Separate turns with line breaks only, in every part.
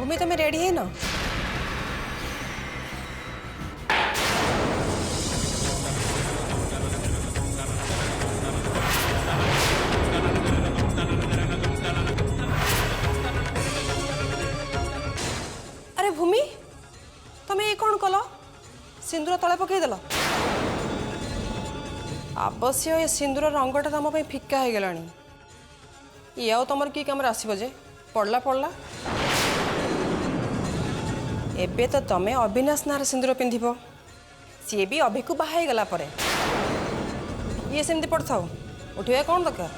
भूमि तुम्हें रेडी है ना? अरे भूमि तुम्हें ये कौन कल सिंदूर तले पकईदेल? अवश्य ये सिंदूर रंगटा तुम फिका हो गलानी। ये आउ तुम कि कम आसब जे पड़ला पड़ला। एबे तो तमें अविनाश नार सिंदूर पिंधिब, सी भी अभि को बाहा गला परे ये सेमती पड़ता उठे कौन दरकार?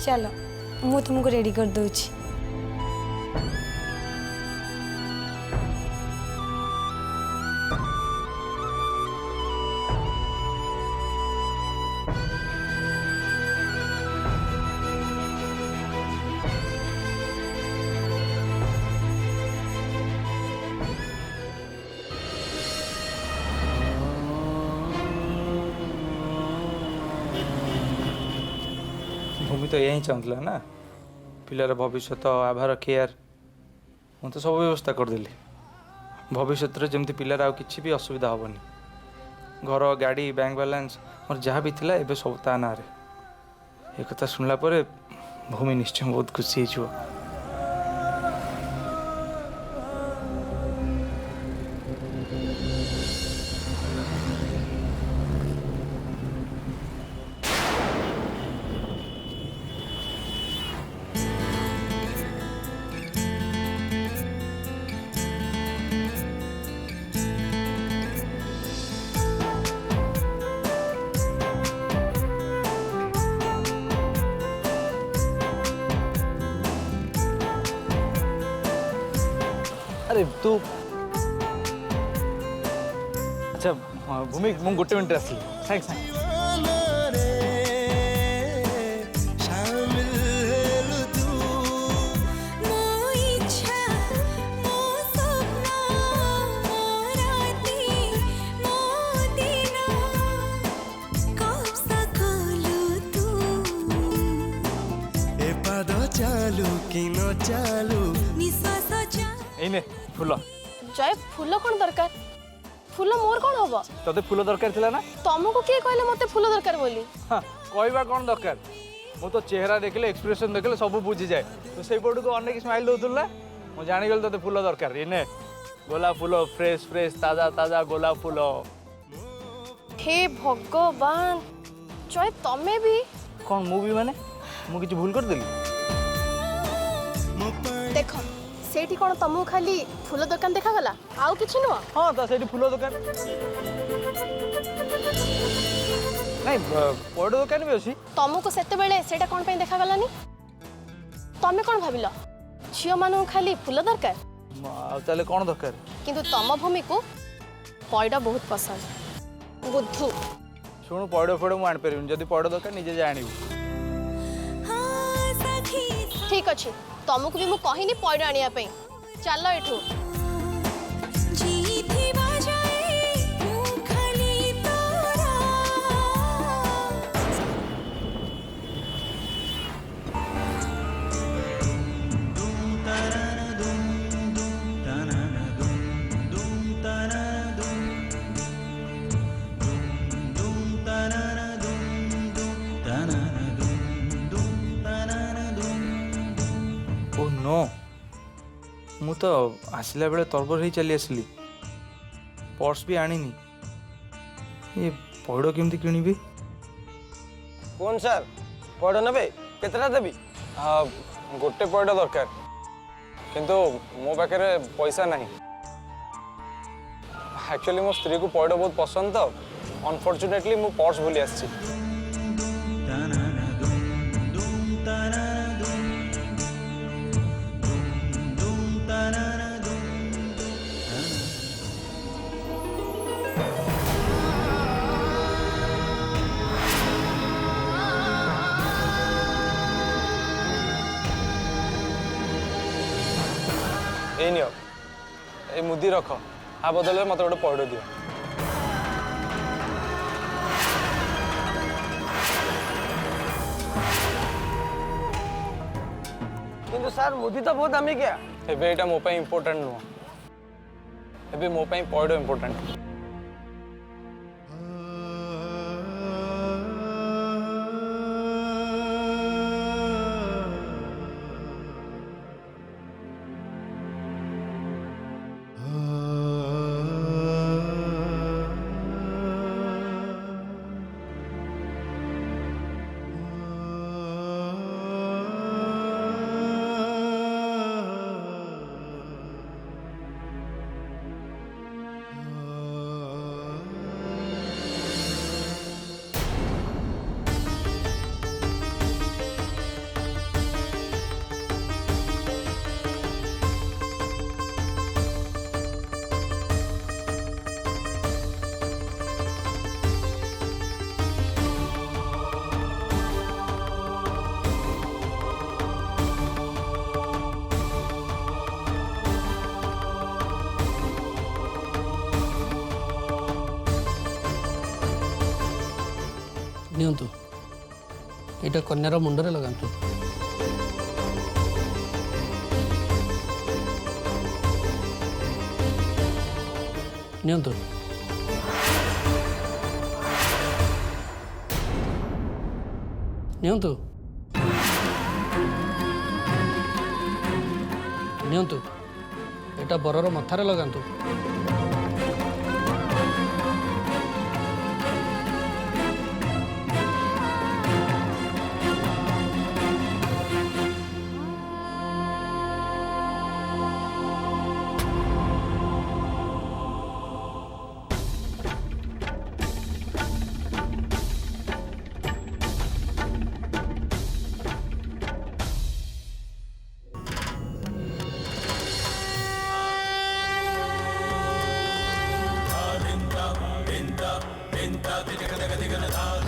चलो मु तुमको रेडी कर दूची।
भूमि तो यही चाहूला ना, पिलार भविष्य आभार केयर मु तो सब व्यवस्था करदेली। भविष्य जमती पिलार आउ किछि भी असुविधा हेनी। घर गाड़ी बैंक बैलेंस मोर जहाँ भी थिला एबे सब ता ना रे। एक कथा सुनला परे भूमि निश्चय बहुत खुशी हो। अरे तू अच्छा भूमि मु गोटे मिनट आसली साइड साइड।
चालू कि न चालू
एने फूल
जय फूल कौन दरकार? फूल मोर कौन हम?
तते फूल दरकार थिला ना?
तुमको किए कहले मते फूल दरकार बोली?
हाँ कहवा कौन दरकार? मु तो चेहरा देखले एक्सप्रेशन देखले सब बुझी जाए। तो से पटू को अनेक स्माइल दउतुला मु जानि गेल तते फूल दरकार। एने गोलाप फूल फ्रेश फ्रेश ताजा ताजा गोलाप फूल।
हे भगवान जय तमे भी
कौन मु भी माने मु किछ भूल कर देली?
देखो सेठी कौन तुमको खाली फूल दुकान देखा गला आउ किछि नुआ?
हाँ तो सेठी फूल दुकान नहीं पड़ दुकान भी अच्छी।
तुमको सेते बेले सेटा कौन पे देखा गलानी? तमे कौन भाबिलो झियो मानु खाली फूल दरकार?
ताले कौन दरकार?
किंतु तम भूमि को पयडा बहुत पसंद। बुद्धू
शुणु पड़ फड़ मुझे आनीपारे जदि पड़ दरकार निजे जा आनबू।
ठीक अच्छे तुमको भी मु कहनी पयडा आनिया पे। चलो एठू
ओ नो मु तो आसला बेले तरबर ही चली आसली पर्स भी आनीनी। ये पड़ केमती किनिबी?
कौन सर पड़ ने केतटा देवी? हाँ गोटे पड़ दरकार किंतु मो पाखे पैसा नहीं। एक्चुअली मो स्त्री को पड़ बहुत पसंद तो अनफॉर्चुनेटली मु पर्स भूली आसी। ए मुदी रख आ बदल मत गोटे पइड दियो
किंतु सर मुदी तो बहुत दामिकिया
एबे एटा मो पई इंपोर्टेंट नुह एबे मो पई पइड इंपोर्टेंट
नियंतु एटा कन्यार मुंडरे लगांतु नियंतु नियंतु नियंतु एटा बरर मथारे लगांतु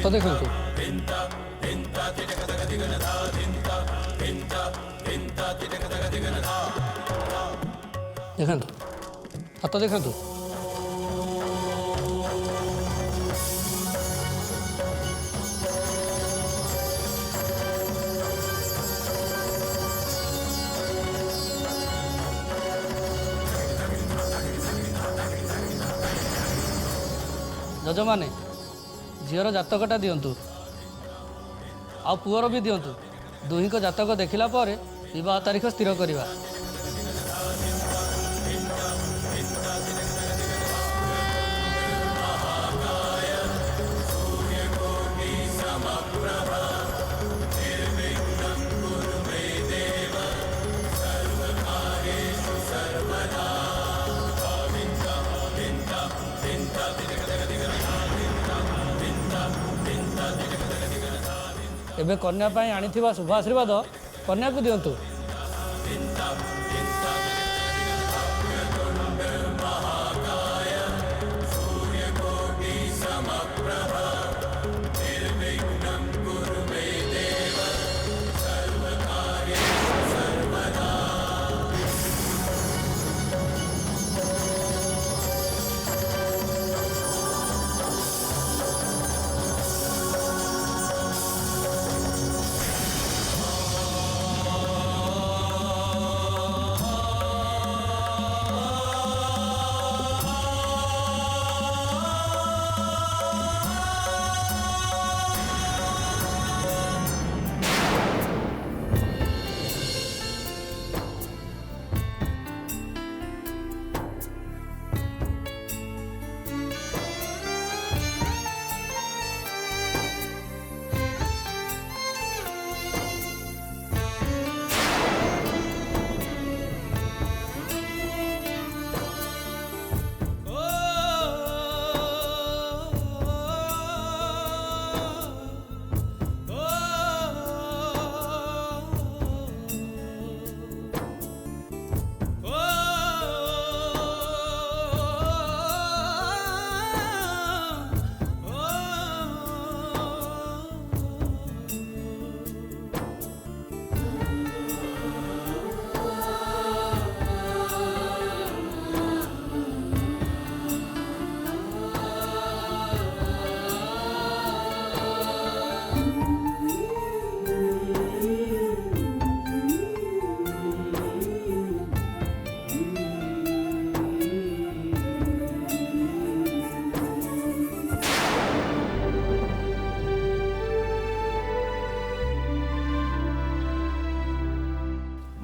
हाथ देखु देखु हाथ देखु जजमाने झीर जातकटा दिंतु आ पुअर भी दिंतु दुही को जातक देखला पर विवाह तारीख स्थिर करवा एबे कन्या पाई आनिथिबा शुभ आशीर्वाद कन्या को दिंतु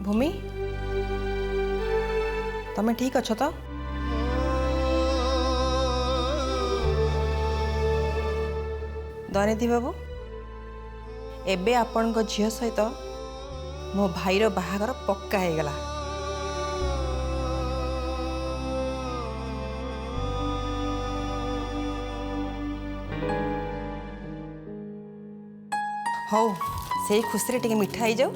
भूमि तमे ठीक अछ तो दनिधि बाबू एबे आपण झील सहित मो भाईर बाहागर पक्का हो गला। हौ से खुशी टे मिठा हो जाऊ।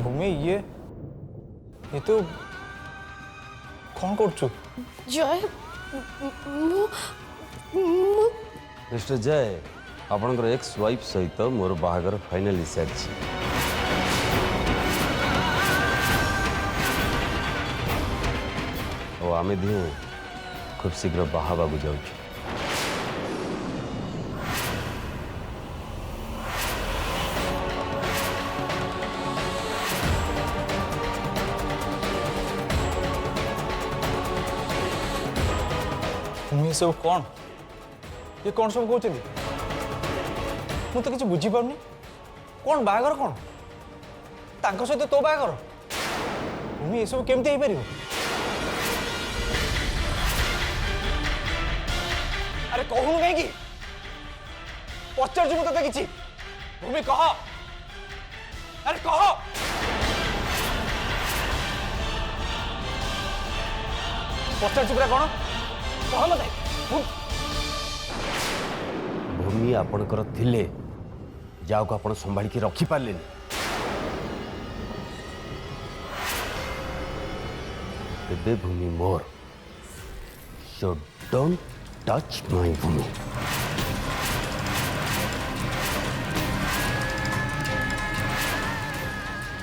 भूमि ये तो कौन कर
जय मु
मिस्टर जय आपणकर एक्स वाइफ सहित मोर बाहागर फाइनली सारी और आमे दिहे खूब शीघ्र बाहाबा जाऊँ।
भूमि सब कौन ये कौन सब कहते मु तो किसी बुझी पारनी कौन बाहागर कौन तांको सहित तो बाहागर भूमि ये सब केमती हो पार। अरे कहूनु कहीं पचार मत कि भूमि कह अरे कह पचार पूरा कौन कह मत
भूमि आपणकर थिले जाओ को आपण संभाल के रखी पारले एबे भूमि मोर सो डोंट टच माय भूमि।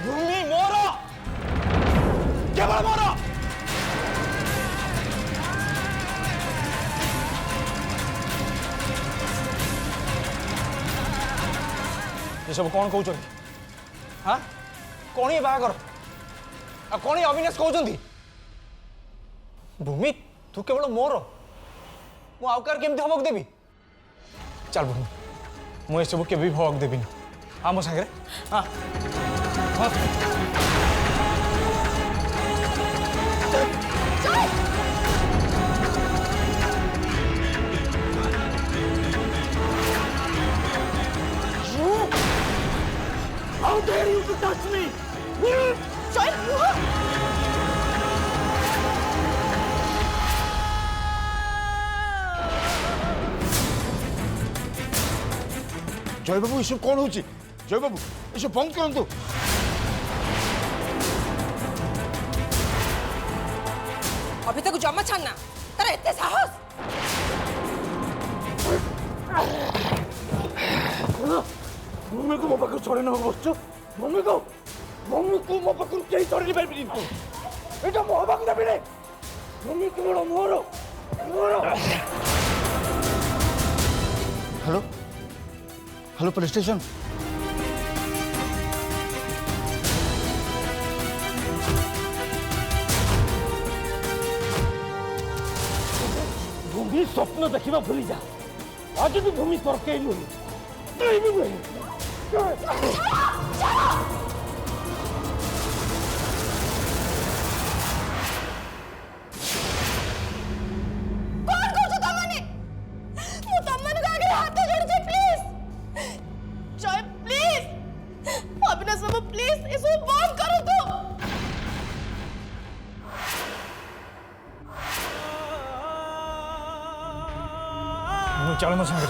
भूमि मोर केवल मोर ये सब कौन कहते हाँ कौन ये बाहागर आ कौन ये अविनाश कहते भूमि तू केवल मोर मु आउकार केमती हबक देवी चल भूमि मु सब के हबक देवी हाँ मो सागर हाँ
How dare you to touch me?
जय बाबू ये कौन हो जय बाबू ये बंद करंतु
अभी तक जमा छाना तार एते साहस
भूमि को मो पाखु छड़े न बसछ भूमि को मो पाखु केही छड़े पाइबिनी एटा मो हबाक देबी रे भूमि केवल मोर मोर।
हेलो हेलो पुलिस स्टेशन
भूमि स्वप्न देखा भूली जा आज भी भूमि तरके नुह
अविनाश सब प्लीज ये सब बंद करो तो
चल मो संग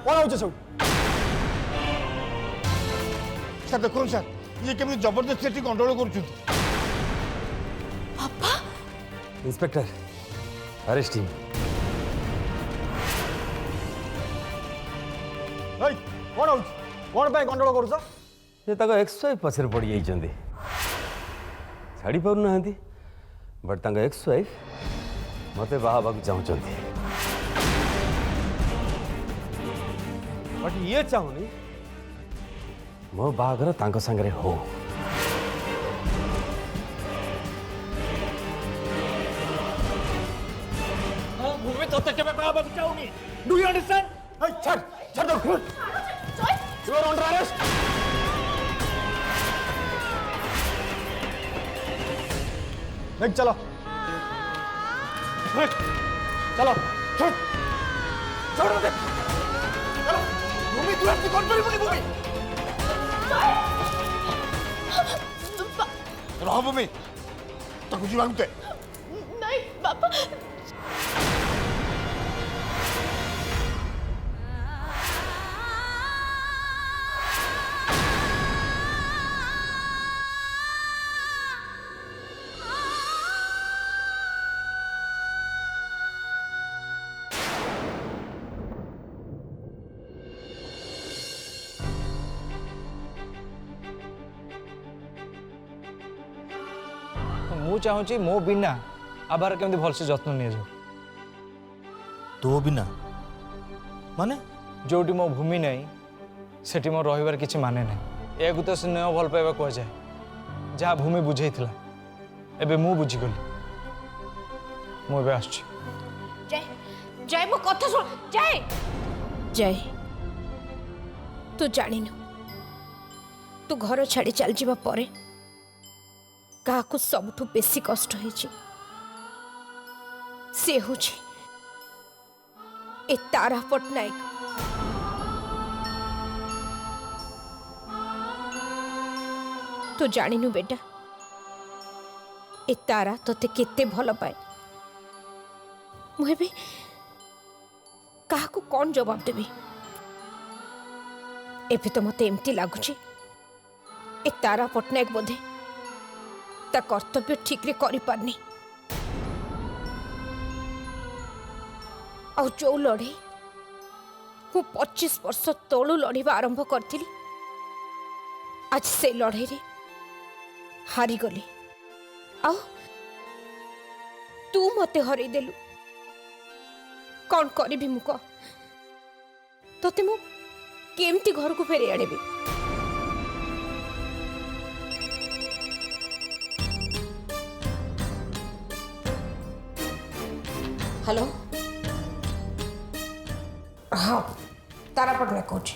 कौन हो सब
सर देखो सर ये केमी जबरदस्ती एटी कंट्रोल कर
इंस्पेक्टर अरेस्ट हिम।
कौन हो कौन पे कंट्रोल करूछ
ये तक एक्स वाइफ पछरे पड़ जाइछन्ती छाड़ी पारु नाहंती बट तांका एक्स वाइफ मते बाहाबा को चाहुचन्ती बट ये चाहुनी मो बाहागर तांका संगरे हो।
भूमि तो तक मैं बाबा चाहूंगी डू यू अंडरस्टैंड
छड़ छड़ दो
यू आर अंडर अरेस्ट। देख चलो चलो
छोड़ छोड़ दे चलो भूमि तू ऐसे कौन पर भूमि रहो भूमि तो कुछ मांगते
नहीं बाबा
मु चाहूँगी मो बिना आबार केमती भलसे जत्न नि जाओ
तो बिना माने
जोटी मो भूमि नहीं सेठी मो रहिबार किछि माने नहीं एक तो स्नेह भल पाइबा कह जाए जहाँ भूमि बुझेइथिला एबे मु बुझिगली मु एबे आछी।
जय जय मो कथा सुन जय जय तू जानिनु तू घर छाड़ी चल जीवा परे काकु सबठु बेसी कष्ट होइछि से होछि ए तारा पटनायक। तू जानिनु बेटा ए तारा तोते केते भल पाए मुहे भी काकु कौन जवाब देबी एबे तो मते एमती लागुछि ए तारा पटनायक बोधे ता कर्तव्य ठीक रे करि पारनी और जो लड़े मु 25 वर्ष तलू लड़वा आरंभ करथिली आज से लड़ाई रे हारी गली आ तू मते हरई देलु कौन करी मु कह तोते मु केमती घर को फेरे आनिबी। हेलो हाँ तारा पटनायक कौच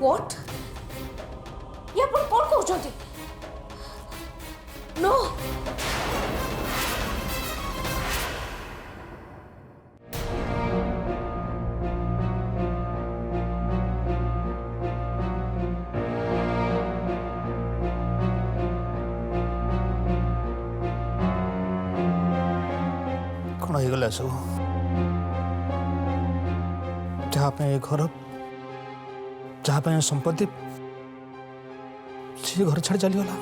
व्हाट ये अपन कौन कहते नो
कौन हो गला सब जहाँ पे ये घर जहाँ पे संपत्ति से घर छाड़ चलीगला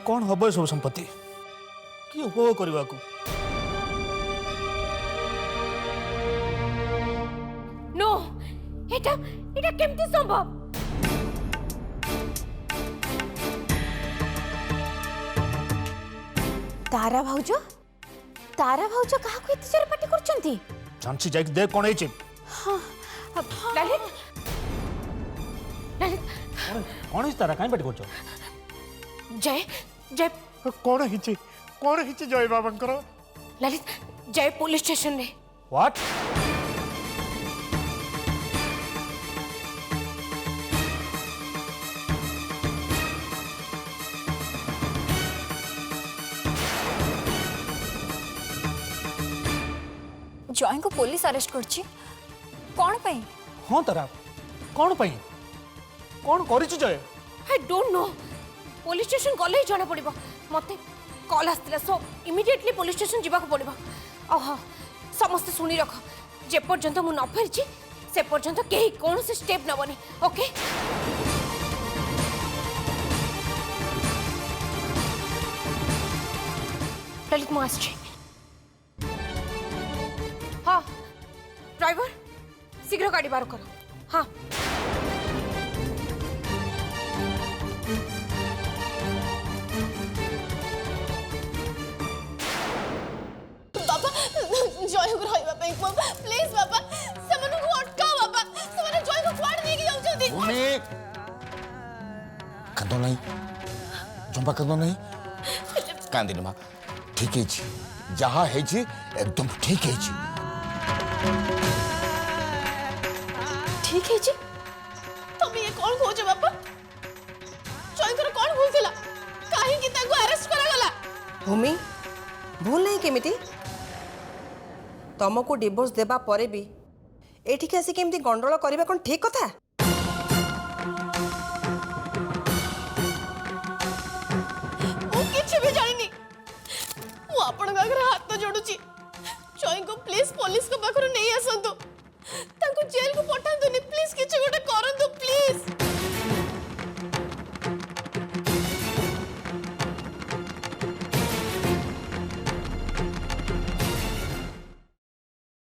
कौन हम सब संपत्ति कि उपभोग करने को
नो एटा एटा केमती संभव तारा भाउजो कहा को इतने जोर पार्टी करछंती
जानसी जाके देख कौन है
हां ललित ललित
कौन है तारा काई पार्टी करछ
जय जय
कौन हिची जय बाबा
ललित जय पुलिस स्टेशन रे
व्हाट
जय को पुलिस अरेस्ट करछि कौन पई?
हाँ तारा कौन पाई कौन करिछु जय?
I don't know police station गले ही जाना पड़िबो मते कॉल आस्तिला सो इमीडिएटली पुलिस स्टेशन जीवा को पड़िबो आ हां समस्त सुनी रख जे पर्यंत मु न फेरछि से पर्यंत केही कोन से स्टेप नबनी ओके ललित मु आछी हाँ ड्राइवर शीघ्र गाड़ी बाहर करो हाँ
बाबा जय को रहइबा पे प्लीज बाबा समन को अटकाओ बाबा समन जय को क्वाड नेकी जाउछथि
भूमि कांदो नहीं जंपा कांदो नहीं कांदिनी माँ ठीक है जहाँ है एकदम ठीक है
ठीक है जी तुम ये कौन खोज बाबा जयकर कौन भूल थिला काहे कि ताको अरेस्ट करा गला
भूमि भूल नहीं केमिति तुमको डिवोर्स देबा परे भी एठिक आसी केमती गंडोल करबा कोन ठीक कथा
मु किछ भी जानिनी मु आपण आगे हाथ जोड़ुची जय को प्लीज पुलिस को पाखर नहीं आस